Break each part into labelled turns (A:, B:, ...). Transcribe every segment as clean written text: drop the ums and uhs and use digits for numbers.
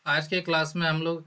A: आज के क्लास में हम लोग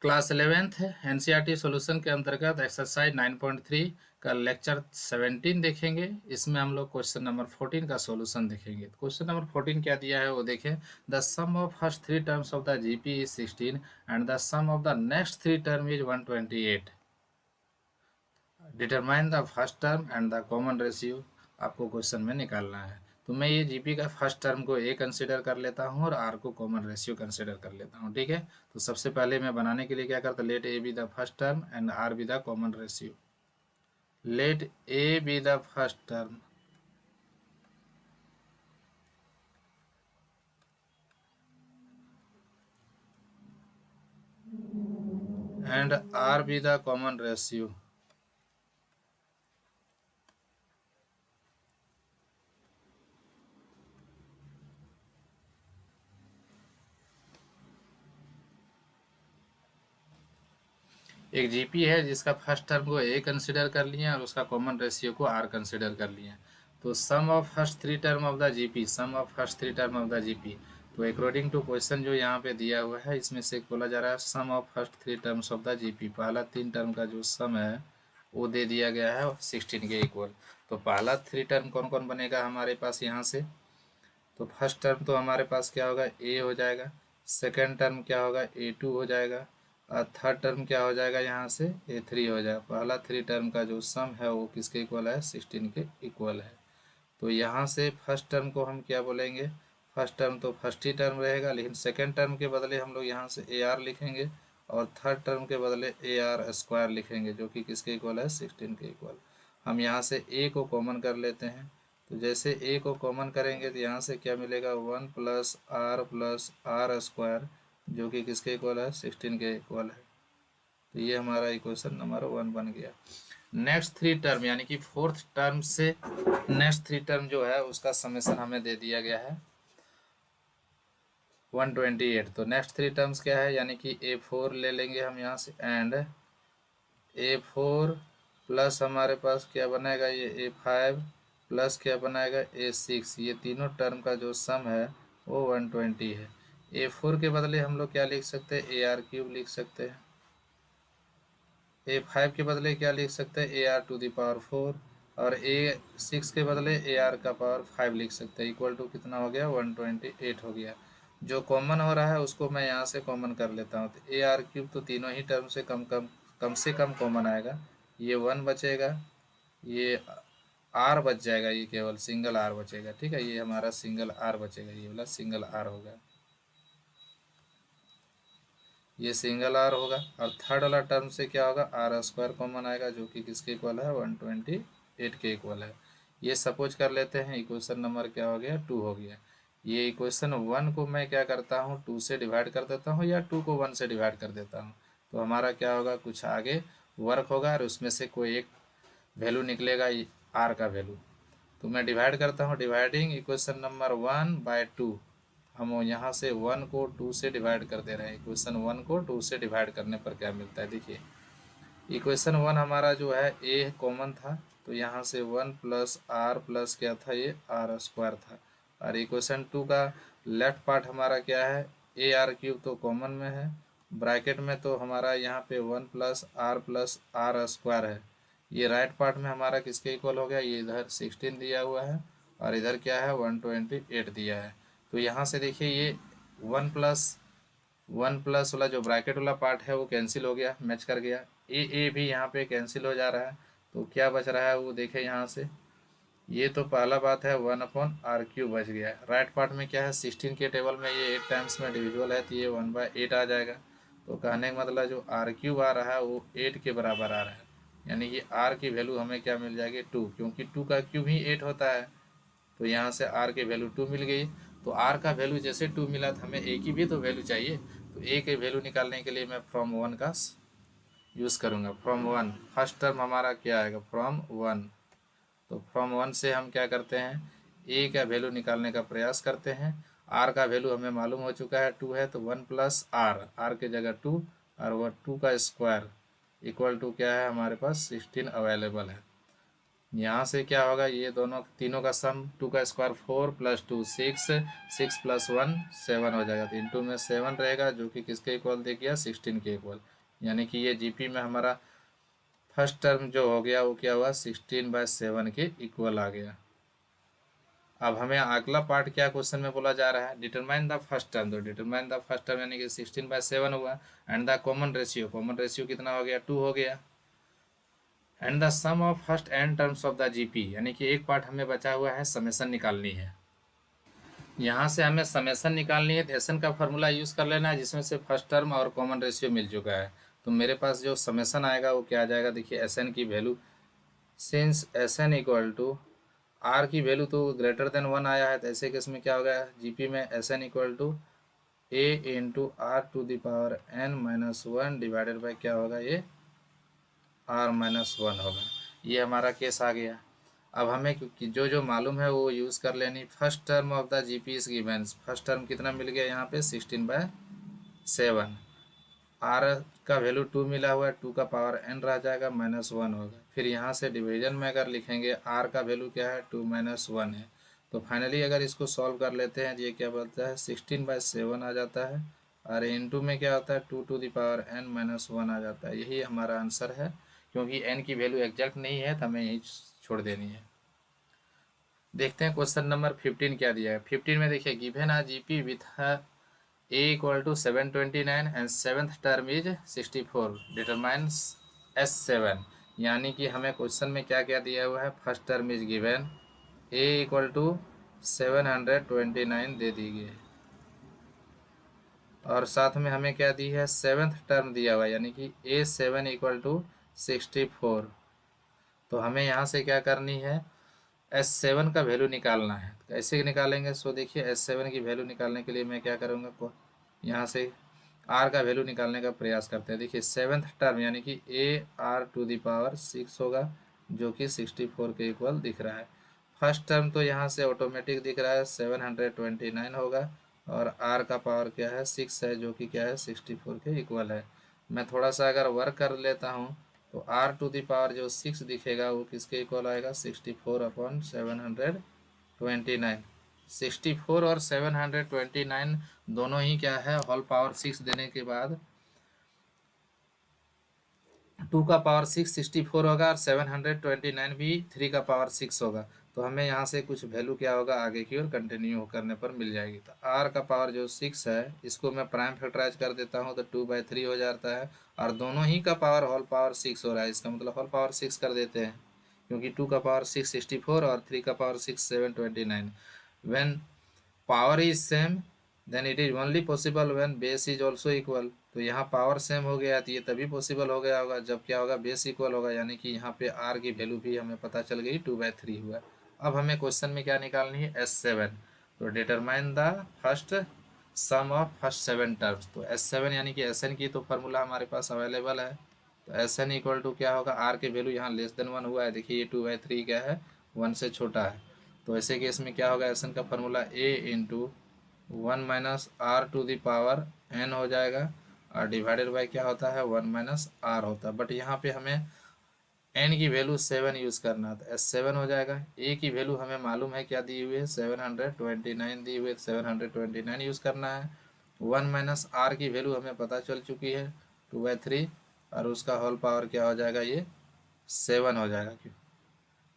A: क्लास 11th है एनसीईआरटी सॉल्यूशन के अंतर्गत एक्सरसाइज 9.3 का लेक्चर 17 देखेंगे। इसमें हम लोग क्वेश्चन नंबर 14 का सॉल्यूशन देखेंगे। क्वेश्चन नंबर 14 क्या दिया है वो देखें। The sum of first three terms of the GP is 16 and the sum of the next three term is 128। Determine the first term and the common ratio आपको question में निकालना है। तो मैं ये जीपी का फर्स्ट टर्म को ए consider कर लेता हूँ और आर को कॉमन रेशियो कंसिडर कर लेता हूँ। ठीक है, तो सबसे पहले मैं बनाने के लिए क्या करता, let a be the first term and r be the common ratio. Let a be the first term and r be the common ratio. एक जीपी है जिसका फर्स्ट टर्म को ए कंसिडर कर लिया और उसका कॉमन रेशियो को आर कंसिडर कर लिया। तो sum of first three term of the GP, sum of first three term of the GP, तो अकॉर्डिंग टू क्वेश्चन जो यहाँ पे दिया हुआ है इसमें से बोला जा रहा है sum of first three terms of the GP, पहला तीन टर्म का जो सम है वो दे दिया गया है 16 के इक्वल। तो पहला थ्री टर्म कौन कौन बनेगा हमारे पास यहाँ से, तो फर्स्ट टर्म तो हमारे पास क्या होगा, ए हो जाएगा। सेकेंड टर्म क्या होगा, A2 हो जाएगा। और थर्ड टर्म क्या हो जाएगा, यहाँ से A3 हो जाएगा। पहला थ्री टर्म का जो सम है वो किसके इक्वल है, 16 के इक्वल है। तो यहाँ से फर्स्ट टर्म को हम क्या बोलेंगे, फर्स्ट टर्म तो फर्स्ट ही टर्म रहेगा, लेकिन सेकेंड टर्म के बदले हम लोग यहाँ से AR लिखेंगे और थर्ड टर्म के बदले AR स्क्वायर लिखेंगे, जो कि किसके इक्वल है, 16 के इक्वल। हम यहाँ से A को कॉमन कर लेते हैं। तो जैसे ए को कॉमन करेंगे तो यहाँ से क्या मिलेगा, 1 + r स्क्वायर, जो कि किसके इक्वल है, 16 के इक्वल है। तो ये हमारा इक्वेशन नंबर 1 बन गया। नेक्स्ट थ्री टर्म यानी कि फोर्थ टर्म से नेक्स्ट थ्री टर्म जो है उसका समेशन हमें दे दिया गया है 128। तो नेक्स्ट थ्री टर्म्स क्या है, यानी कि A4 ले लेंगे हम यहाँ से, एंड A4 प्लस हमारे पास क्या बनाएगा, ये A5 प्लस क्या बनाएगा, A6। ये तीनों टर्म का जो सम है वो 120 है। A4 के बदले हम लोग क्या लिख सकते हैं, AR³ लिख सकते हैं। A5 के बदले क्या लिख सकते हैं, AR⁴ और A6 के बदले AR⁵ लिख सकते हैं। इक्वल टू कितना हो गया, 128 हो गया। जो कॉमन हो रहा है उसको मैं यहाँ से कॉमन कर लेता हूँ। तो AR³ तो तीनों ही टर्म से कम कॉमन आएगा। ये 1 बचेगा, ये R बच जाएगा, ये केवल सिंगल R बचेगा। ठीक है, ये हमारा सिंगल R बचेगा, ये वाला सिंगल R होगा, ये सिंगल आर होगा। और थर्ड वाला टर्म से क्या होगा, R² कॉमन आएगा, जो कि किसके इक्वल है, 128 के इक्वल है। ये सपोज कर लेते हैं इक्वेशन नंबर क्या हो गया, 2 हो गया। ये इक्वेशन 1 को मैं क्या करता हूँ, 2 से डिवाइड कर देता हूँ, या 2 को 1 से डिवाइड कर देता हूँ। तो हमारा क्या होगा, कुछ आगे वर्क होगा और उसमें से कोई एक वैल्यू निकलेगा, आर का वैल्यू। तो मैं डिवाइड करता हूँ, डिवाइडिंग इक्वेशन नंबर 1/2। हम यहाँ से 1 को 2 से डिवाइड कर दे रहे हैं। इक्वेशन 1 को 2 से डिवाइड करने पर क्या मिलता है, देखिए इक्वेशन 1 हमारा जो है ए कॉमन था, तो यहाँ से 1 + r प्लस क्या था, ये R² था। और इक्वेशन 2 का लेफ्ट पार्ट हमारा क्या है, AR³ तो कॉमन में है, ब्रैकेट में तो हमारा यहाँ पे 1 + r प्लस R² है। ये राइट पार्ट में हमारा किसके इक्वल हो गया, ये इधर 16 दिया हुआ है और इधर क्या है, 128 दिया है। तो यहाँ से देखिए ये 1 प्लस वाला जो ब्रैकेट वाला पार्ट है वो कैंसिल हो गया, मैच कर गया। ए भी यहाँ पे कैंसिल हो जा रहा है। तो क्या बच रहा है वो देखें यहाँ से, ये तो पहला बात है 1/r³ बच गया। राइट पार्ट में क्या है, 16 के टेबल में ये 8 टाइम्स में डिविजिबल है, तो ये 1/8 आ जाएगा। तो कहने का मतलब जो r³ आ रहा है वो 8 के बराबर आ रहा है, यानी कि r की वैल्यू हमें क्या मिल जाएगी, 2, क्योंकि 2 का क्यूब ही 8 होता है। तो यहाँ से r की वैल्यू 2 मिल गई। तो r का वैल्यू जैसे 2 मिला तो हमें a की भी तो वैल्यू चाहिए। तो a की वैल्यू निकालने के लिए मैं फ्रॉम 1 का यूज़ करूँगा। फ्रॉम 1 फर्स्ट टर्म हमारा क्या आएगा, फ्रॉम 1। तो फ्रॉम 1 से हम क्या करते हैं, a का वैल्यू निकालने का प्रयास करते हैं। r का वैल्यू हमें मालूम हो चुका है 2 है, तो 1 + r के जगह 2 और वह 2 का स्क्वायर इक्वल टू क्या है, हमारे पास 16 अवेलेबल है। यहाँ से क्या होगा, ये दोनों तीनों का सम 2 का स्क्वायर 4 प्लस 2 6, 6 प्लस 1 7 हो जाएगा। तो इंटू में 7 रहेगा जो कि किसके इक्वल दे गया, 16 के इक्वल। यानी कि ये जीपी में हमारा फर्स्ट टर्म जो हो गया वो क्या हुआ, 16/7 के इक्वल आ गया। अब हमें अगला पार्ट क्या क्वेश्चन में बोला जा रहा है, डिटरमाइन द फर्स्ट टर्म। तो डिटरमाइन द फर्स्ट टर्म यानी कि 16/7 हुआ, एंड द कॉमन रेशियो कितना हो गया, 2 हो गया, and the sum of first n terms of the GP. यानी कि एक पार्ट हमें बचा हुआ है, समेसन निकालनी है। यहाँ से हमें समेसन निकालनी है, तो एसन का फॉर्मूला यूज़ कर लेना है जिसमें से फर्स्ट टर्म और कॉमन रेशियो मिल चुका है। तो मेरे पास जो समेसन आएगा वो क्या आ जाएगा, देखिए एस एन की value, since S n equal to r की वैल्यू तो ग्रेटर देन 1 आया है, तो ऐसे केस में क्या होगा, जीपी में S n equal to a into r to the power n minus 1 divided by क्या होगा, ये r-1 होगा। ये हमारा केस आ गया। अब हमें क्योंकि जो जो मालूम है वो यूज़ कर लेनी। First term of the GP is given, first term कितना मिल गया यहाँ पे, 16/7। आर का वैल्यू 2 मिला हुआ है, 2 का पावर n रह जाएगा, -1 होगा। फिर यहाँ से डिवीजन में अगर लिखेंगे, आर का वैल्यू क्या है, 2 - 1 है। तो फाइनली अगर इसको सॉल्व कर लेते हैं, ये क्या बोलता है, 16/7 आ जाता है, और इंटू में क्या होता है, 2 टू द पावर n -1 आ जाता है। यही हमारा आंसर है। क्योंकि n की वैल्यू एग्जैक्ट नहीं है तो हमें यही छोड़ देनी है। देखते हैं क्वेश्चन नंबर 15 क्या दिया है। 15 में देखिए, given a GP with a equal to 729 and seventh term is 64, determines S7। यानी कि हमें क्वेश्चन में क्या क्या दिया हुआ है, first term is given, a equal to 729 दे दी गई है, और साथ में हमें क्या दी है, सेवेंथ टर्म दिया हुआ है, यानी कि A7 इक्वल टू 64। तो हमें यहाँ से क्या करनी है, S7 का वैल्यू निकालना है। कैसे निकालेंगे, सो देखिए S7 की वैल्यू निकालने के लिए मैं क्या करूँगा, को यहाँ से R का वैल्यू निकालने का प्रयास करते हैं। देखिए सेवेंथ टर्म यानी कि AR⁶ होगा, जो कि 64 के इक्वल दिख रहा है। फर्स्ट टर्म तो यहाँ से ऑटोमेटिक दिख रहा है, 729 होगा, और R का पावर क्या है, 6 है, जो कि क्या है, 64 के इक्वल है। मैं थोड़ा सा अगर वर्क कर लेता हूँ, तो R⁴ जो 6 दिखेगा वो किसके इक्वल आएगा, 64/729। 64 और 729 दोनों ही क्या है, होल पावर 6 देने के बाद 2 का पावर 6 64 होगा, और 729 भी 3 का पावर 6 होगा। तो हमें यहाँ से कुछ वैल्यू क्या होगा, आगे की ओर कंटिन्यू करने पर मिल जाएगी। तो R का पावर जो 6 है, इसको मैं प्राइम फैक्टराइज कर देता हूँ तो 2/3 हो जाता है, और दोनों ही का पावर होल पावर 6 हो रहा है, इसका मतलब होल पावर 6 कर देते हैं, क्योंकि 2 का पावर 6 64 और 3 का power 6 729। When power is same then it is only possible when base is also equal. तो यहाँ पावर सेम हो गया तो ये तभी पॉसिबल हो गया होगा जब क्या होगा, बेस इक्वल होगा, यानी कि यहाँ पे आर की वैल्यू भी हमें पता चल गई, 2/3 हुआ। अब हमें क्वेश्चन में क्या निकालनी है, S7। तो determine the first sum of first 7 terms. तो S7 यानी कि एस एन की तो फार्मूला हमारे पास अवेलेबल है। तो एस एन इक्वल टू क्या होगा, आर की वैल्यू यहाँ <1 हुआ है, देखिए ये 2/3 क्या है, 1 से छोटा है। तो ऐसे केस में क्या होगा, एस एन का formula A into 1 minus r to the power n हो जाएगा, और डिवाइडेड बाई क्या होता है, 1 माइनस आर होता है। बट यहाँ पे हमें n की वैल्यू 7 यूज़ करना है, तो S7 हो जाएगा। a की वैल्यू हमें मालूम है क्या दी हुई है, 729 दी हुई है, 729 यूज़ करना है। 1 माइनस आर की वैल्यू हमें पता चल चुकी है, 2/3, और उसका होल पावर क्या हो जाएगा, ये 7 हो जाएगा। क्यों,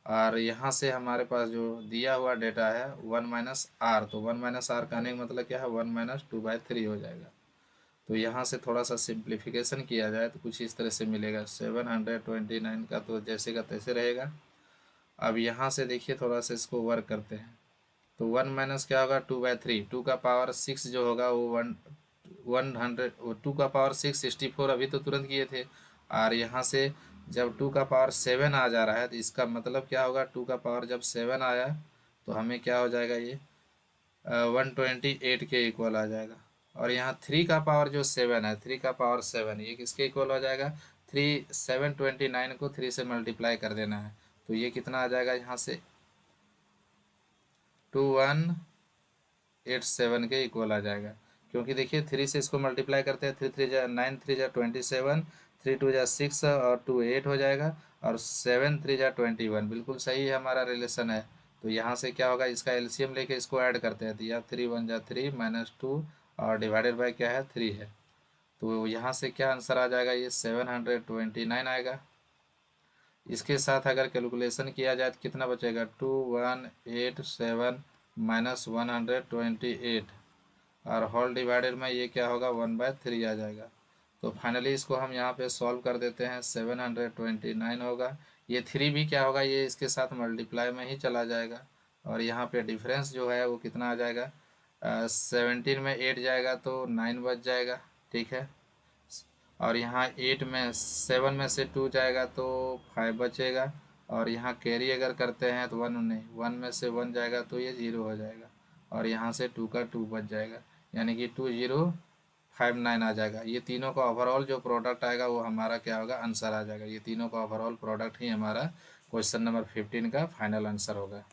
A: और यहाँ से हमारे पास जो दिया हुआ डेटा है 1 माइनस आर, तो 1 माइनस आर कहने का मतलब क्या है, 1 माइनस 2/3 हो जाएगा। तो यहाँ से थोड़ा सा सिंप्लीफिकेशन किया जाए तो कुछ इस तरह से मिलेगा, 729 का तो जैसे का तैसे रहेगा। अब यहाँ से देखिए थोड़ा सा इसको वर्क करते हैं, तो 1 माइनस क्या होगा, 2/3, 2 का पावर 6 जो होगा वो 100, 2 का पावर 6 64 अभी तो तुरंत किए थे। और यहाँ से जब 2 का पावर 7 आ जा रहा है तो इसका मतलब क्या होगा, 2 का पावर जब 7 आया तो हमें क्या हो जाएगा, ये 128 के इक्वल आ जाएगा। और यहाँ 3 का पावर जो 7 है, 3 का पावर 7 ये किसके इक्वल हो जाएगा, 729 को 3 से मल्टीप्लाई कर देना है, तो ये कितना आ जाएगा, यहाँ से 2187 के इक्वल आ जाएगा। क्योंकि देखिए 3 से इसको मल्टीप्लाई करते हैं, 3 3 जा 9, 3 जा 27, 3 2 जा 6 और 2 8 हो जाएगा, और 7 3 जा 21, बिल्कुल सही है, हमारा रिलेशन है। तो यहाँ से क्या होगा, इसका एलसीएम लेके इसको ऐड करते हैं, तो या 3 1 जा 3 -2 और डिवाइडेड बाय क्या है 3 है। तो यहाँ से क्या आंसर आ जाएगा, ये 729 आएगा। इसके साथ अगर कैलकुलेशन किया जाए तो कितना बचेगा, 2187 -128 और होल डिवाइडेड में ये क्या होगा 1/3 आ जाएगा। तो फाइनली इसको हम यहाँ पे सॉल्व कर देते हैं, 729 होगा। ये 3 भी क्या होगा, ये इसके साथ मल्टीप्लाई में ही चला जाएगा, और यहाँ पे डिफरेंस जो है वो कितना आ जाएगा, 17 में 8 जाएगा तो 9 बच जाएगा, ठीक है। और यहाँ 8 में 7 में से 2 जाएगा तो 5 बचेगा, और यहाँ कैरी अगर करते हैं तो 1 नहीं, 1 में से 1 जाएगा तो ये 0 हो जाएगा, और यहाँ से 2 का 2 बच जाएगा, यानी कि 2059 आ जाएगा। ये तीनों का ओवरऑल जो प्रोडक्ट आएगा वो हमारा क्या होगा, आंसर आ जाएगा। ये तीनों का ओवरऑल प्रोडक्ट ही हमारा क्वेश्चन नंबर 15 का फाइनल आंसर होगा।